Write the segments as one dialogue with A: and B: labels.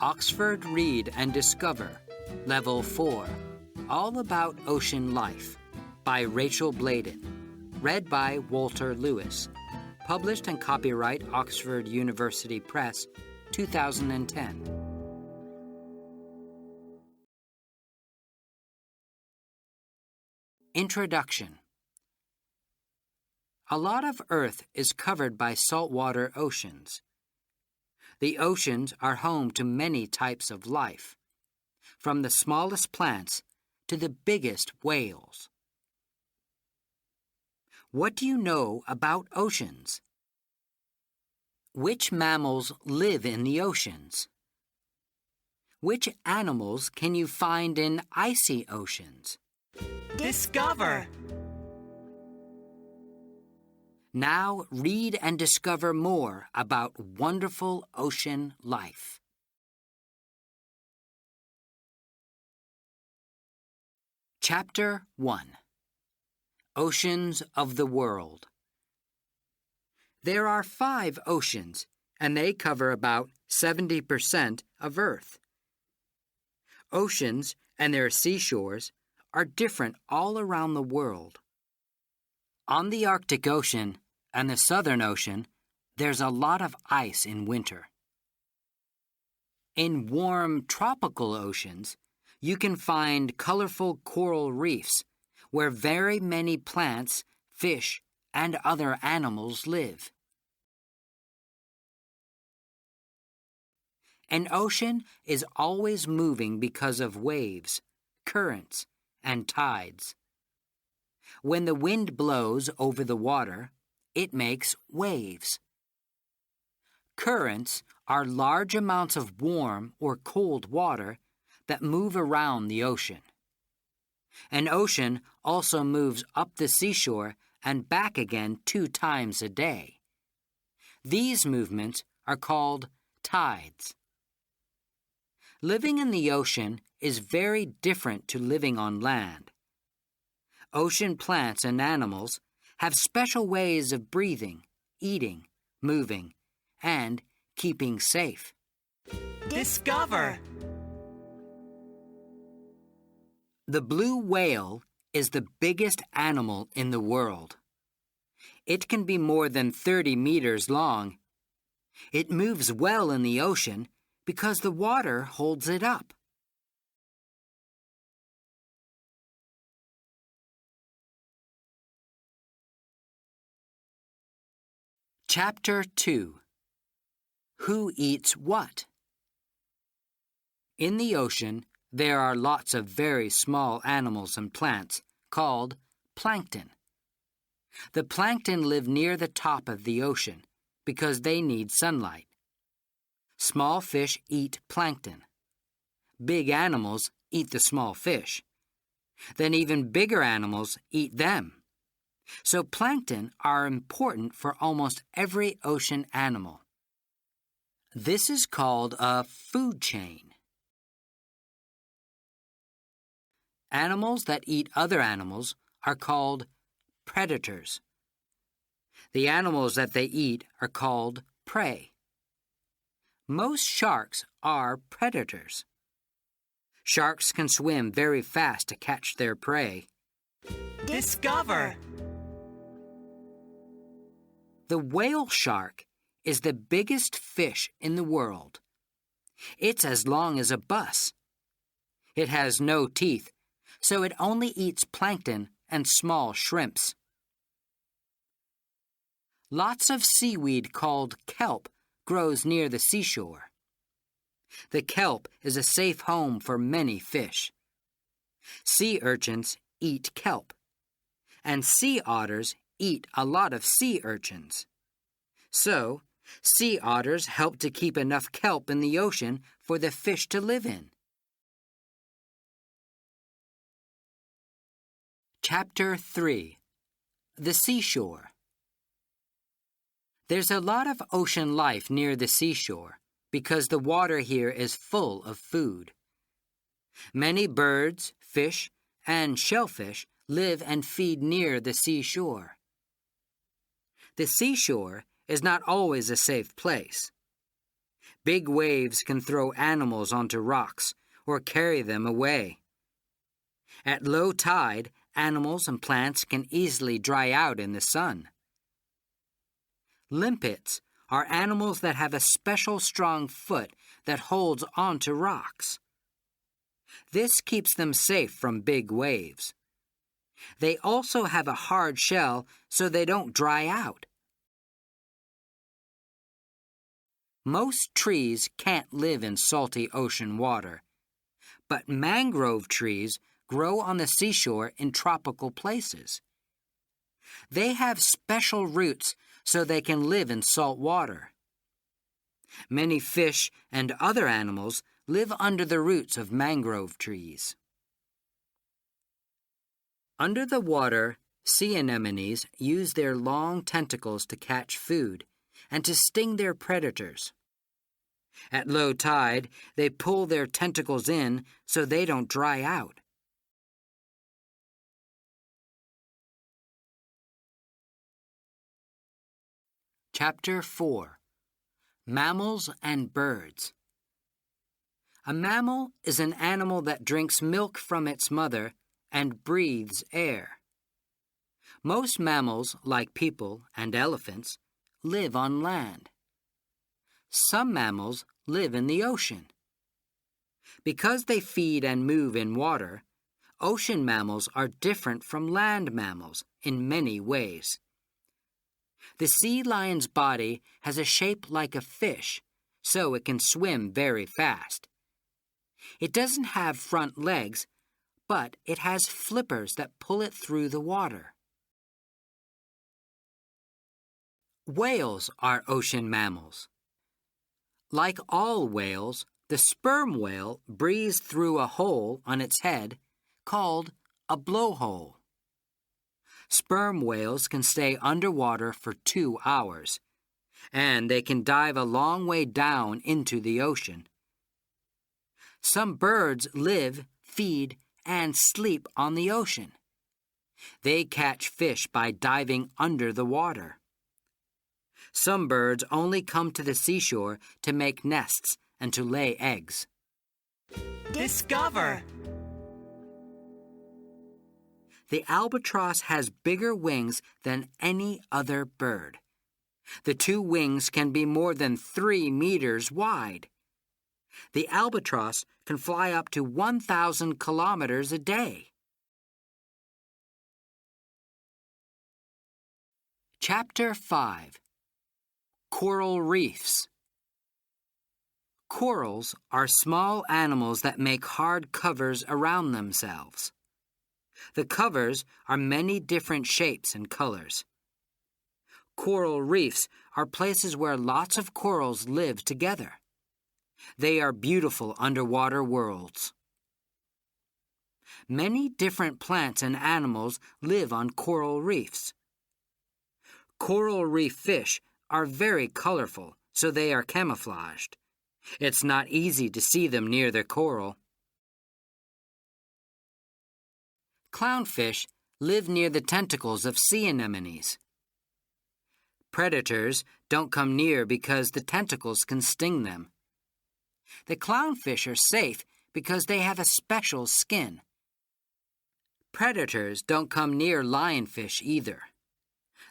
A: Oxford Read and Discover, Level 4, All About Ocean Life, by Rachel Bladen. Read by Walter Lewis. Published and copyright Oxford University Press, 2010. Introduction. A lot of Earth is covered by saltwater oceans. The oceans are home to many types of life, from the smallest plants to the biggest whales. What do you know about oceans? Which mammals live in the oceans? Which animals can you find in icy oceans?
B: Discover!
A: Now read and discover more about wonderful ocean life. Chapter 1. Oceans of the World. There are 5 oceans, and they cover about 70% of Earth. Oceans and their seashores are different all around the world. On the Arctic Ocean and the Southern Ocean, there's a lot of ice in winter. In warm tropical oceans, you can find colorful coral reefs where very many plants, fish, and other animals live. An ocean is always moving because of waves, currents, and tides. When the wind blows over the water, it makes waves. Currents are large amounts of warm or cold water that move around the ocean. An ocean also moves up the seashore and back again 2 times a day. These movements are called tides. Living in the ocean is very different to living on land. Ocean plants and animals have special ways of breathing, eating, moving, and keeping safe.
B: Discover!
A: The blue whale is the biggest animal in the world. It can be more than 30 meters long. It moves well in the ocean because the water holds it up. Chapter 2. Who eats what? In the ocean, there are lots of very small animals and plants called plankton. The plankton live near the top of the ocean because they need sunlight. Small fish eat plankton. Big animals eat the small fish. Then even bigger animals eat them. So plankton are important for almost every ocean animal. This is called a food chain. Animals that eat other animals are called predators. The animals that they eat are called prey. Most sharks are predators. Sharks can swim very fast to catch their prey.
B: Discover!
A: The whale shark is the biggest fish in the world. It's as long as a bus. It has no teeth, so it only eats plankton and small shrimps. Lots of seaweed called kelp grows near the seashore. The kelp is a safe home for many fish. Sea urchins eat kelp, and sea otters eat a lot of sea urchins. So, sea otters help to keep enough kelp in the ocean for the fish to live in. Chapter 3. The Seashore. There's a lot of ocean life near the seashore because the water here is full of food. Many birds, fish, and shellfish live and feed near the seashore. The seashore is not always a safe place. Big waves can throw animals onto rocks or carry them away. At low tide, animals and plants can easily dry out in the sun. Limpets are animals that have a special strong foot that holds onto rocks. This keeps them safe from big waves. They also have a hard shell so they don't dry out. Most trees can't live in salty ocean water, but mangrove trees grow on the seashore in tropical places. They have special roots so they can live in salt water. Many fish and other animals live under the roots of mangrove trees. Under the water, sea anemones use their long tentacles to catch food and to sting their predators. At low tide, they pull their tentacles in so they don't dry out. Chapter 4. Mammals and Birds. A mammal is an animal that drinks milk from its mother and breathes air. Most mammals, like people and elephants, live on land. Some mammals live in the ocean. Because they feed and move in water, ocean mammals are different from land mammals in many ways. The sea lion's body has a shape like a fish, so it can swim very fast. It doesn't have front legs, but it has flippers that pull it through the water. Whales are ocean mammals. Like all whales, the sperm whale breathes through a hole on its head called a blowhole. Sperm whales can stay underwater for 2 hours, and they can dive a long way down into the ocean. Some birds live, feed, and sleep on the ocean. They catch fish by diving under the water. Some birds only come to the seashore to make nests and to lay eggs.
B: Discover.
A: The albatross has bigger wings than any other bird. The 2 wings can be more than 3 meters wide. The albatross can fly up to 1,000 kilometers a day. Chapter 5. Coral reefs. Corals are small animals that make hard covers around themselves. The covers are many different shapes and colors. Coral reefs are places where lots of corals live together. They are beautiful underwater worlds. Many different plants and animals live on coral reefs. Coral reef fish are very colorful, so they are camouflaged. It's not easy to see them near the coral. Clownfish live near the tentacles of sea anemones. Predators don't come near because the tentacles can sting them. The clownfish are safe because they have a special skin. Predators don't come near lionfish either.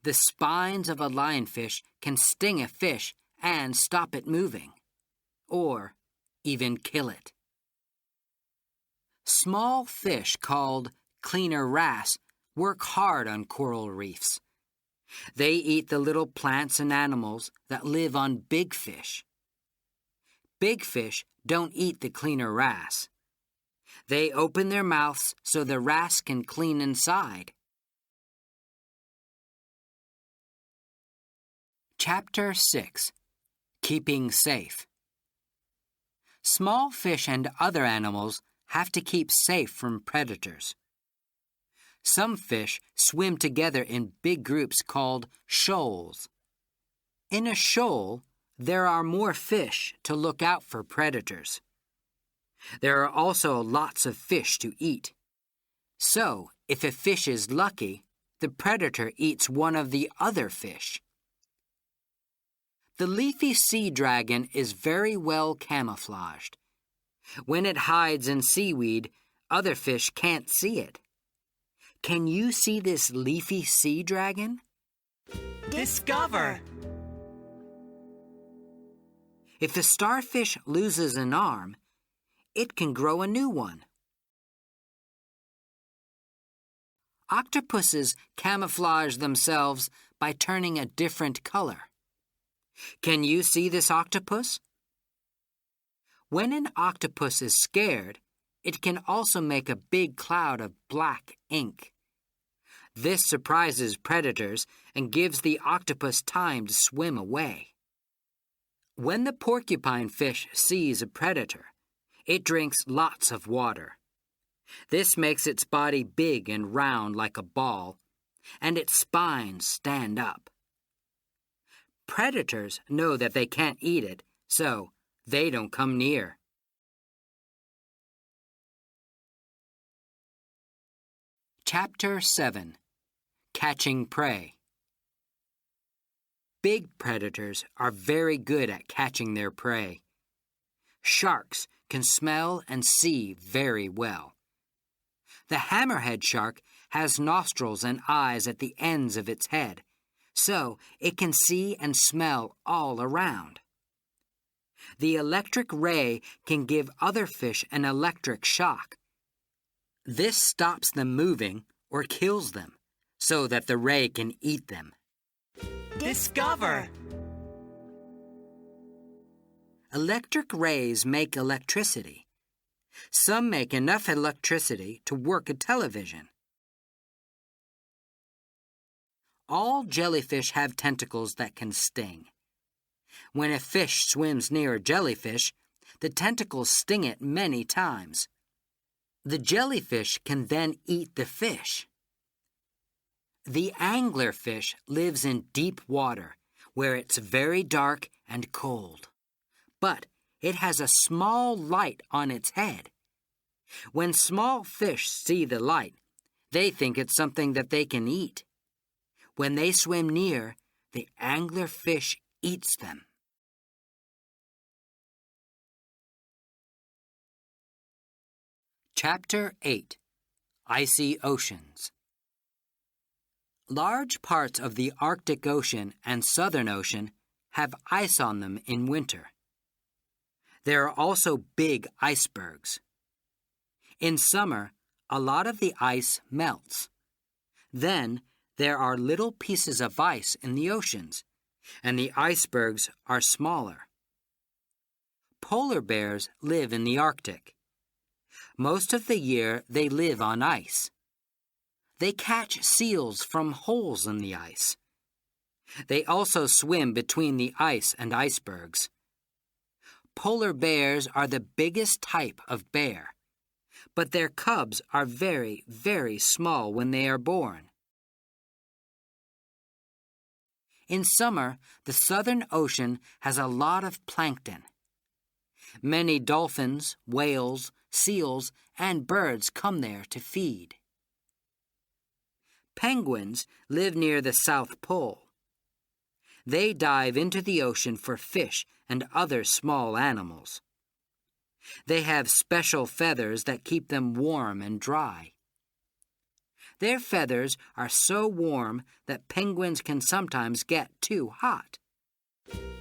A: The spines of a lionfish can sting a fish and stop it moving, or even kill it. Small fish called cleaner wrasse work hard on coral reefs. They eat the little plants and animals that live on big fish. Big fish don't eat the cleaner wrasse. They open their mouths so the wrasse can clean inside. Chapter 6. Keeping safe. Small fish and other animals have to keep safe from predators. Some fish swim together in big groups called shoals. In a shoal, there are more fish to look out for predators. There are also lots of fish to eat. So, if a fish is lucky, the predator eats one of the other fish. The leafy sea dragon is very well camouflaged. When it hides in seaweed, other fish can't see it. Can you see this leafy sea dragon?
B: Discover.
A: If the starfish loses an arm, it can grow a new one. Octopuses camouflage themselves by turning a different color. Can you see this octopus? When an octopus is scared, it can also make a big cloud of black ink. This surprises predators and gives the octopus time to swim away. When the porcupine fish sees a predator, it drinks lots of water. This makes its body big and round like a ball, and its spines stand up. Predators know that they can't eat it, so they don't come near. Chapter 7. Catching Prey. Big predators are very good at catching their prey. Sharks can smell and see very well. The hammerhead shark has nostrils and eyes at the ends of its head, so it can see and smell all around. The electric ray can give other fish an electric shock. This stops them moving or kills them, so that the ray can eat them.
B: Discover.
A: Electric rays make electricity. Some make enough electricity to work a television. All jellyfish have tentacles that can sting. When a fish swims near a jellyfish, the tentacles sting it many times. The jellyfish can then eat the fish. The anglerfish lives in deep water, where it's very dark and cold. But it has a small light on its head. When small fish see the light, they think it's something that they can eat. When they swim near, the anglerfish eats them. Chapter 8. Icy Oceans. Large parts of the Arctic Ocean and Southern Ocean have ice on them in winter. There are also big icebergs. In summer, a lot of the ice melts. Then, there are little pieces of ice in the oceans, and the icebergs are smaller. Polar bears live in the Arctic. Most of the year, they live on ice. They catch seals from holes in the ice. They also swim between the ice and icebergs. Polar bears are the biggest type of bear, but their cubs are very, very small when they are born. In summer, the Southern Ocean has a lot of plankton. Many dolphins, whales, seals, and birds come there to feed. Penguins live near the South Pole. They dive into the ocean for fish and other small animals. They have special feathers that keep them warm and dry. Their feathers are so warm that penguins can sometimes get too hot.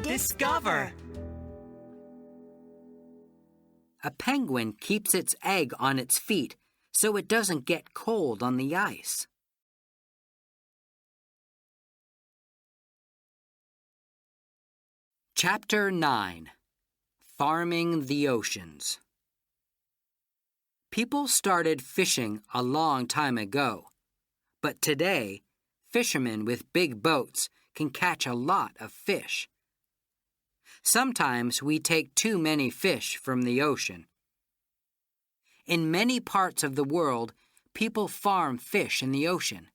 B: Discover.
A: A penguin keeps its egg on its feet so it doesn't get cold on the ice. Chapter 9. Farming the Oceans. People started fishing a long time ago, but today, fishermen with big boats can catch a lot of fish. Sometimes we take too many fish from the ocean. In many parts of the world, people farm fish in the ocean.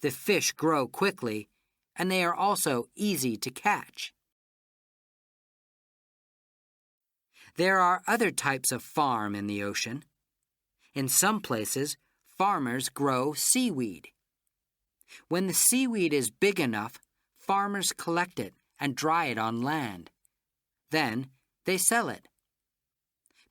A: The fish grow quickly, and they are also easy to catch. There are other types of farm in the ocean. In some places, farmers grow seaweed. When the seaweed is big enough, farmers collect it and dry it on land. Then they sell it.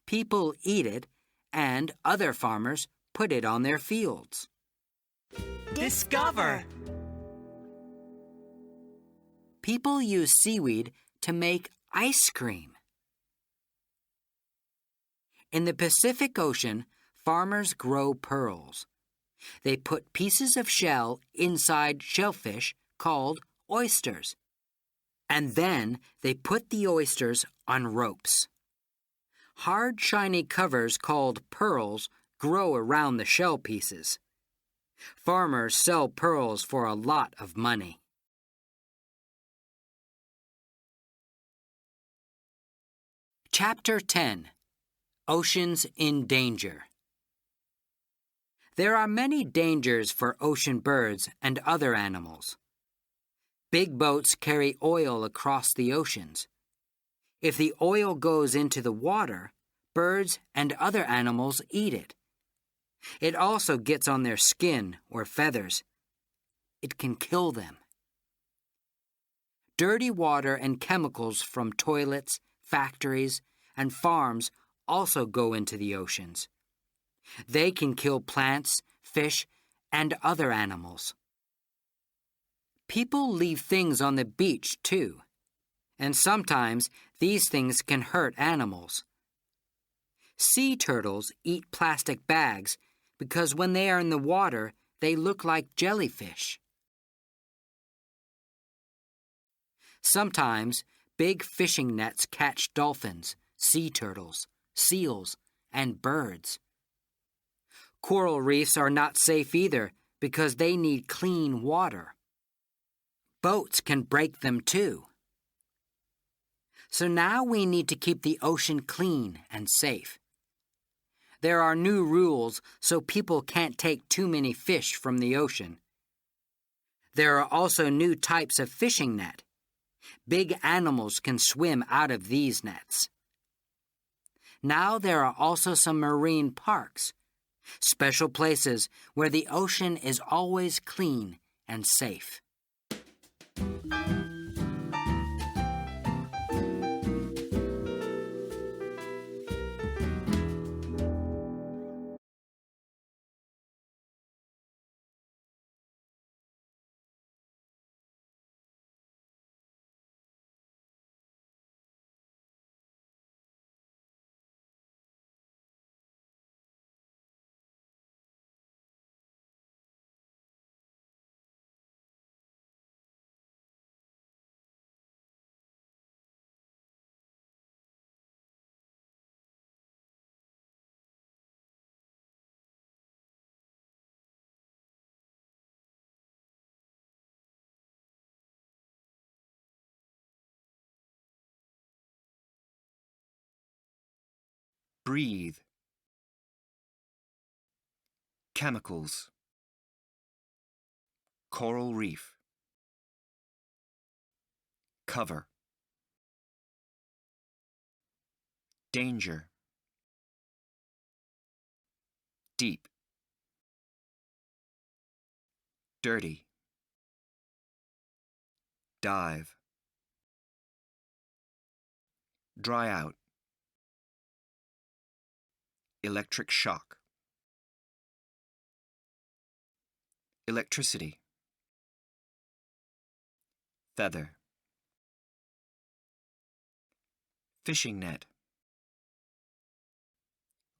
A: People eat it, and other farmers put it on their fields.
B: Discover.
A: People use seaweed to make ice cream. In the Pacific Ocean, farmers grow pearls. They put pieces of shell inside shellfish called oysters. And then they put the oysters on ropes. Hard, shiny covers called pearls grow around the shell pieces. Farmers sell pearls for a lot of money. Chapter 10. Oceans in Danger. There are many dangers for ocean birds and other animals. Big boats carry oil across the oceans. If the oil goes into the water, birds and other animals eat it. It also gets on their skin or feathers. It can kill them. Dirty water and chemicals from toilets, factories, and farms also go into the oceans. They can kill plants, fish, and other animals. People leave things on the beach, too, and sometimes these things can hurt animals. Sea turtles eat plastic bags because when they are in the water, they look like jellyfish. Sometimes big fishing nets catch dolphins, sea turtles, seals, and birds. Coral reefs are not safe either because they need clean water. Boats can break them too. So now we need to keep the ocean clean and safe. There are new rules so people can't take too many fish from the ocean. There are also new types of fishing net. Big animals can swim out of these nets. Now there are also some marine parks, special places where the ocean is always clean and safe.
C: Breathe. Chemicals. Coral reef. Cover. Danger. Deep. Dirty. Dive. Dry out. Electric shock. Electricity. Feather. Fishing net.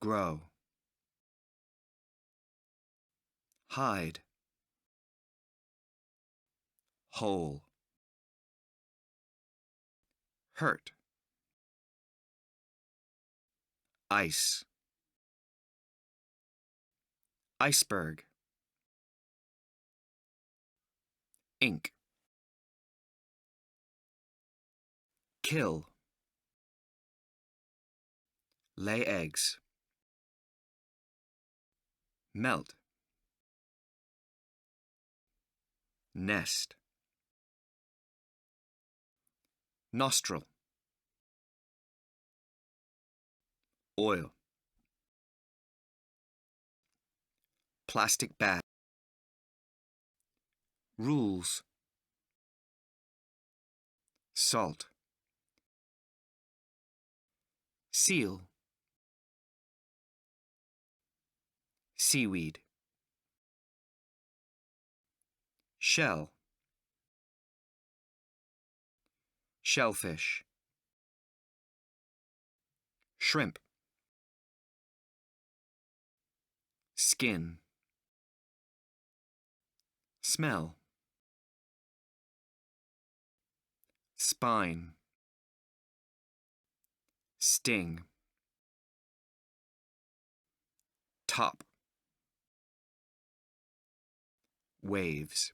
C: Grow. Hide. Hole. Hurt. Ice. Iceberg. Ink. Kill. Lay eggs. Melt. Nest. Nostril. Oil. Plastic bag. Rules. salt. Seal, seaweed. Shell, shellfish. Shrimp. Skin. Smell. Spine. Sting. Top. Waves.